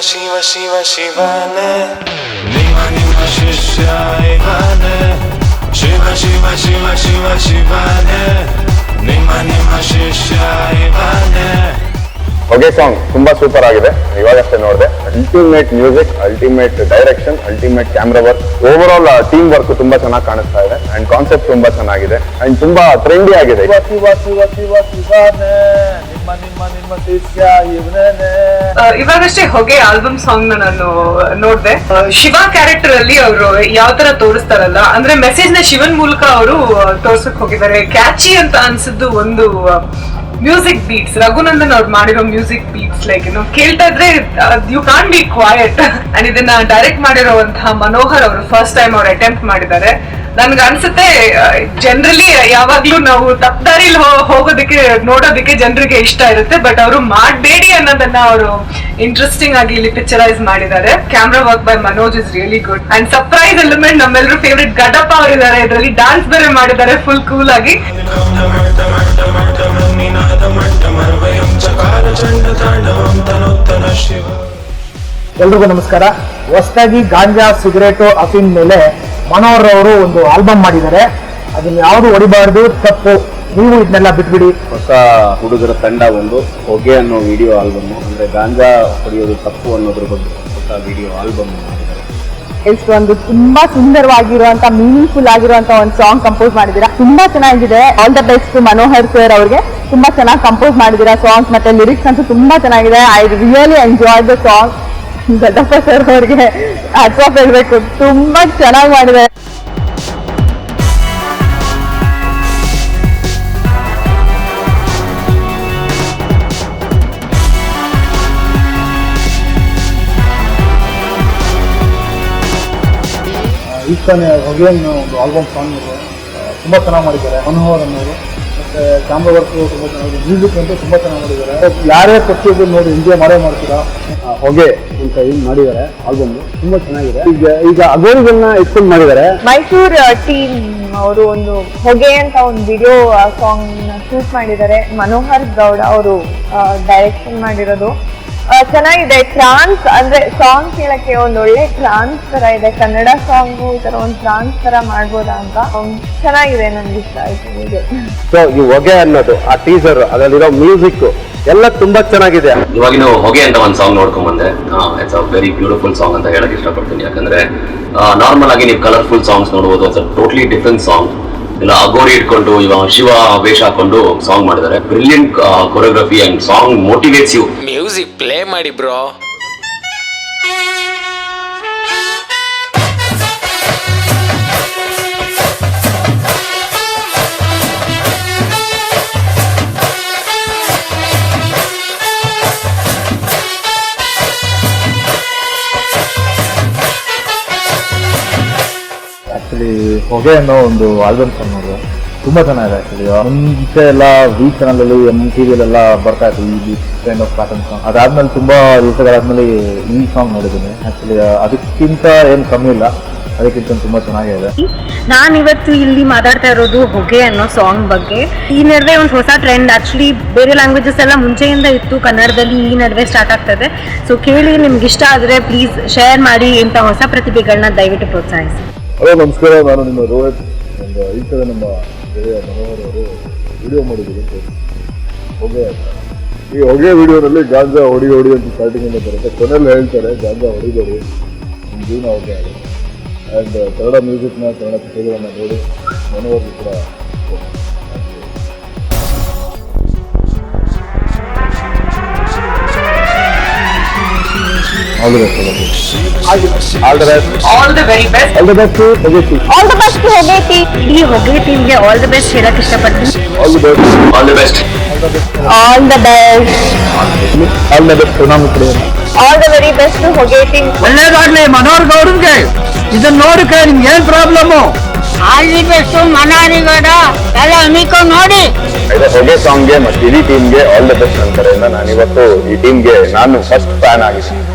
ಶಿವ ಶಿವ ಶಿವನೇ ನಿಮ್ಮ ಶಿಷ್ಯ ಇವನೇ ಶಿವ ಶಿವ ಶಿವ ಶಿವ ಶಿವನೇ ನಿಮ್ಮ ಶಿಷ್ಯ ಇವನೇ. ಹೊಗೆ ಸಾಂಗ್ ತುಂಬಾ ಸೂಪರ್ ಆಗಿದೆ. ಇವಾಗಷ್ಟೇ ನೋಡಿದೆ. Ultimate music, ultimate direction, ultimate camera work, over all team work ತುಂಬಾ ಚೆನ್ನಾಗಿ ಕಾಣಿಸ್ತಾ ಇದೆ. ಅಂಡ್ ಕಾನ್ಸೆಪ್ಟ್ ತುಂಬಾ ಚೆನ್ನಾಗಿದೆ ಅಂಡ್ ತುಂಬಾ ಟ್ರೆಂಡಿ ಆಗಿದೆ. ಇವಾಗಷ್ಟೇ ಹೊಗೆ ಆಲ್ಬಮ್ ಸಾಂಗ್ ನಾನು ನೋಡ್ದೆ. ಶಿವ ಕ್ಯಾರೆಕ್ಟರ್ ಅಲ್ಲಿ ಅವರು ಯಾವ ತರ ತೋರಿಸ್ತಾರಲ್ಲ, ಅಂದ್ರೆ ಮೆಸೇಜ್ ನ ಶಿವನ್ ಮೂಲಕ ಅವರು ತೋರ್ಸಕ್ ಹೋಗಿದ್ದಾರೆ. ಕ್ಯಾಚಿ ಅಂತ ಅನ್ಸಿದ್ದು ಒಂದು ಮ್ಯೂಸಿಕ್ ಬೀಟ್ಸ್, ರಘುನಂದನ್ ಅವ್ರು ಮಾಡಿರೋ ಮ್ಯೂಸಿಕ್ ಬೀಟ್ಸ್, ಲೈಕ್ ಕೇಳ್ತಾ ಇದ್ರೆ you can't be quiet. And ಇದನ್ನ ಡೈರೆಕ್ಟ್ ಮಾಡಿರುವಂತಹ ಮನೋಹರ್ ಅವರು ಫಸ್ಟ್ ಟೈಮ್ ಅವ್ರು ಅಟೆಂಪ್ಟ್ ಮಾಡಿದ್ದಾರೆ. ನನ್ಗೆ ಅನ್ಸುತ್ತೆ ಜನರಲಿ ಯಾವಾಗ್ಲೂ ನಾವು ತಪ್ಪದಾರಿಲಿ ಹೋಗೋದಕ್ಕೆ ನೋಡೋದಕ್ಕೆ ಜನರಿಗೆ ಇಷ್ಟ ಇರುತ್ತೆ, ಬಟ್ ಅವರು ಮಾಡಬೇಡಿ ಅನ್ನೋದನ್ನ ಅವರು ಇಂಟ್ರೆಸ್ಟಿಂಗ್ ಆಗಿ ಇಲ್ಲಿ ಪಿಕ್ಚರೈಸ್ ಮಾಡಿದ್ದಾರೆ. Camera work by Manoj is really good. And surprise element ನಮ್ಮೆಲ್ಲರೂ ಫೇವ್ರೆಟ್ ಗಡಪ್ಪ ಅವರಿದ್ದಾರೆ ಇದರಲ್ಲಿ. ಡಾನ್ಸ್ ಬೇರೆ ಮಾಡಿದ್ದಾರೆ ಫುಲ್ ಕೂಲ್ ಆಗಿ. ಎಲ್ರಿಗೂ ನಮಸ್ಕಾರ. ಹೊಸದಾಗಿ ಗಾಂಜಾ, ಸಿಗರೇಟು, ಅಫೀನ್ ಮೇಲೆ ಮನೋಹರ್ ಅವರು ಒಂದು ಆಲ್ಬಮ್ ಮಾಡಿದ್ದಾರೆ. ಅದನ್ನ ಯಾವುದು ಹೊಡಿಬಾರ್ದು, ತಪ್ಪು, ನೀವು ಇದನ್ನೆಲ್ಲ ಬಿಟ್ಬಿಡಿ. ಹೊಸ ಹುಡುಗರ ತಂಡ ಒಂದು ಹೊಗೆ ಅನ್ನೋ ವಿಡಿಯೋ ಆಲ್ಬಮ್, ಅಂದ್ರೆ ಗಾಂಜಾ ಹೊಡೆಯೋದು ತಪ್ಪು ಅನ್ನೋದ್ರ ಬಗ್ಗೆ ಹೊಸ ವಿಡಿಯೋ ಆಲ್ಬಮ್ ಮಾಡಿದ್ದಾರೆ. ಒಂದು ತುಂಬಾ ಸುಂದರವಾಗಿರುವಂತ ಮೀನಿಂಗ್ಫುಲ್ ಆಗಿರುವಂತ ಒಂದು ಸಾಂಗ್ ಕಂಪೋಸ್ ಮಾಡಿದೀರಾ. ತುಂಬಾ ಚೆನ್ನಾಗಿದೆ. All the best Manohar sir ಅವ್ರಿಗೆ. ತುಂಬಾ ಚೆನ್ನಾಗಿ ಕಂಪೋಸ್ ಮಾಡಿದೀರಾ ಸಾಂಗ್ಸ್, ಮತ್ತೆ ಲಿರಿಕ್ಸ್ ಅಂತೂ ತುಂಬಾ ಚೆನ್ನಾಗಿದೆ. I really enjoy the song. Gaddappa sir ಅವ್ರಿಗೆ ಹ್ಯಾಟ್ಸ್ ಆಫ್ ಹೇಳ್ಬೇಕು, ತುಂಬಾ ಚೆನ್ನಾಗಿ ಮಾಡಿದೆ. ಈಸ್ತಾನೆ ಹೊಗೆಯನ್ನು ಒಂದು ಆಲ್ಬಮ್ ಸಾಂಗ್ ಇದೆ, ತುಂಬ ಚೆನ್ನಾಗಿ ಮಾಡಿದ್ದಾರೆ ಮನೋಹರ್ ಅನ್ನೋರು. ಮತ್ತು ಕ್ಯಾಮ್ರಾ ವರ್ಕ್ ತುಂಬ ಚೆನ್ನಾಗಿದೆ, ಮ್ಯೂಸಿಕ್ ಅಂತೂ ತುಂಬ ಚೆನ್ನಾಗಿ ಮಾಡಿದ್ದಾರೆ. ಯಾರೇ ಪ್ರತಿಯೊಬ್ಬರು ನೋಡಿ ಎಂಜಾಯ್ ಮಾಡ್ತೀರಾ. ಹೊಗೆ ಅಂತ ಏನು ಮಾಡಿದ್ದಾರೆ ಆಲ್ಬಮ್ ತುಂಬಾ ಚೆನ್ನಾಗಿದೆ. ಈಗ ಅಗೋರಿಗಳನ್ನ ಎಕ್ಸ್ಪೆಂಡ್ ಮಾಡಿದ್ದಾರೆ. ಮೈಸೂರು ಟೀಮ್ ಅವರು ಒಂದು ಹೊಗೆ ಅಂತ ಒಂದು ವಿಡಿಯೋ ಸಾಂಗ್ ಶೂಟ್ ಮಾಡಿದ್ದಾರೆ. ಮನೋಹರ್ ಗೌಡ ಅವರು ಡೈರೆಕ್ಷನ್ ಮಾಡಿರೋದು. ಚೆನ್ನಾಗಿದೆ. ಟ್ರಾನ್ಸ್ ಅಂದ್ರೆ ಸಾಂಗ್ ಕೇಳಕ್ಕೆ ಒಂದು ಒಳ್ಳೆ ಟ್ರಾನ್ಸ್ ತರ ಇದೆ. ಕನ್ನಡ ಸಾಂಗು ಈ ತರ ಒಂದು ಟ್ರಾನ್ಸ್ ತರ ಮಾಡ್ಬೋದಾ ಅಂತ ಚೆನ್ನಾಗಿದೆ. ನನ್ಗೆ ಇಷ್ಟ ಆಯ್ತು. ಸೊ ಈ ಹೊಗೆ ಅನ್ನೋದು ಆ ಟೀಸರ್, ಅದರಲ್ಲಿರೋ ಮ್ಯೂಸಿಕ್ ಎಲ್ಲ ತುಂಬಾ ಚೆನ್ನಾಗಿದೆ. ಇವಾಗ ನಾವು ಹೊಗೆ ಅಂತ ಒಂದು ಸಾಂಗ್ ನೋಡ್ಕೊಂಡ್ ಬಂದೆ. It's a very beautiful song ಅಂತ ಹೇಳಕ್ ಇಷ್ಟಪಡ್ತೀನಿ. ಯಾಕಂದ್ರೆ ನಾರ್ಮಲ್ ಆಗಿ ನೀವು ಕಲರ್ಫುಲ್ ಸಾಂಗ್ಸ್ ನೋಡ್ಬೋದು, it's a totally different song. ಇಲ್ಲ ಅಗೋರಿ ಇಟ್ಕೊಂಡು ಇವಾಗ ಶಿವ ವೇಷ ಹಾಕೊಂಡು ಸಾಂಗ್ ಮಾಡಿದ್ದಾರೆ. Brilliant choreography and song motivates you. Music play ಮಾಡಿ ಬ್ರೋ. ಆ್ಯಕ್ಚುಲಿ ಹೊಗೆ ಅನ್ನೋ ಒಂದು ಆಲ್ಬಮ್ ಸಾಂಗ್ ನೋಡಿದೆ, ತುಂಬ ಚೆನ್ನಾಗಿದೆ. ಆ್ಯಕ್ಚುಲಿ ಮುಂಚೆ ಎಲ್ಲ ವಿ ಚಾನಲಲ್ಲಿ MTV ಎಲ್ಲ ಬರ್ತಾ ಇತ್ತು ಈ ಕೈಂಡ್ ಆಫ್ ಪ್ಯಾಟರ್ನ್ ಸಾಂಗ್. ಅದಾದ್ಮೇಲೆ ತುಂಬ ದಿವಸಗಳಾದ್ಮೇಲೆ ಈ ಸಾಂಗ್ ನೋಡಿದ್ದೀನಿ. ಆ್ಯಕ್ಚುಲಿ ಅದಕ್ಕಿಂತ ಏನು ಕಮ್ಮಿ ಇಲ್ಲ, ಅದಕ್ಕಿಂತ ತುಂಬ ಚೆನ್ನಾಗಿದೆ. ನಾನಿವತ್ತು ಇಲ್ಲಿ ಮಾತಾಡ್ತಾ ಇರೋದು ಹೊಗೆ ಅನ್ನೋ ಸಾಂಗ್ ಬಗ್ಗೆ. ಈ ನಡುವೆ ಒಂದು ಹೊಸ ಟ್ರೆಂಡ್, ಆಕ್ಚುಲಿ ಬೇರೆ ಲ್ಯಾಂಗ್ವೇಜಸ್ ಎಲ್ಲ ಮುಂಚೆಯಿಂದ ಇತ್ತು, ಕನ್ನಡದಲ್ಲಿ ಈ ನಡುವೆ ಸ್ಟಾರ್ಟ್ ಆಗ್ತದೆ. ಸೊ ಕೇಳಿ, ನಿಮ್ಗೆ ಇಷ್ಟ ಆದರೆ ಪ್ಲೀಸ್ ಶೇರ್ ಮಾಡಿ. ಇಂಥ ಹೊಸ ಪ್ರತಿಭೆಗಳನ್ನ ದಯವಿಟ್ಟು ಪ್ರೋತ್ಸಾಹಿಸಿ. ಹಲೋ ನಮಸ್ಕಾರ, ನಾನು ನಿಮ್ಮ ರೋಹಿತ್. ಒಂದು ಈ ಕಡೆ ನಮ್ಮ ಗೆಳೆಯ ಮನೋಹರ್ ಅವರು ವಿಡಿಯೋ ಮಾಡಿದ್ದೀವಿ ಹೊಗೆ ಅಂತ. ಈ ಹೊಗೆ ವಿಡಿಯೋನಲ್ಲಿ ಗಾಂಜಾ ಹೊಡಿ ಅಂತ ಸ್ಟಾರ್ಟಿಂಗಿಂದ ಬರುತ್ತೆ. ಕೊನೆಯಲ್ಲಿ ಹೇಳ್ತಾರೆ ಗಾಂಜಾ ಹೊಡಿಬೇಡಿ, ನಿಮ್ಮ ಜೀವನ ಹೊಗೆ ಆಗುತ್ತೆ. ಆ್ಯಂಡ್ ಕನ್ನಡ ಮ್ಯೂಸಿಕ್ನ, ಕನ್ನಡ ಚಿತ್ರಗಳನ್ನು ನೋಡಿ ಮನೋಹರ್ ಕೂಡ all the best. All the very best. All the best to Hoge team. All the best Hoge team. ಈ ಹೊಗೆ ಟೀಮ್ಗೆ ಆಲ್ ದ ಬೆಸ್ಟ್ ಹೇಳಕ್ ಇಷ್ಟಪಡ್ತೀನಿ. All the best. All the best. All the best. All the best. All the very best Hoge team. ಒಳ್ಳೇದಾಗ್ಲಿ ಮನೋಹರ್ ಗೌಡ್ರಿಗೆ. ಇದನ್ನ ನೋಡಕ್ಕೆ ನಿಮ್ಗೆ ಏನ್ ಪ್ರಾಬ್ಲಮ್ಮು? ಆಲ್ ದಿ ಬೆಸ್ಟ್ ಮನೋಹರಿಗೌಡ. ಎಲ್ಲ ಅಮಿಕೊಂಡು ನೋಡಿ. ಹೊಗೆ ಸಾಂಗ್ಗೆ ಮತ್ತು ಇಡೀ ಟೀಮ್ಗೆ ಆಲ್ ದ ಬೆಸ್ಟ್ ಅಂತಾರೆ. ನಾನಿವತ್ತು ಈ ಟೀಮ್ಗೆ ನಾನು ಫಸ್ಟ್ ಫ್ಯಾನ್ ಆಗಿದ್ದೀನಿ.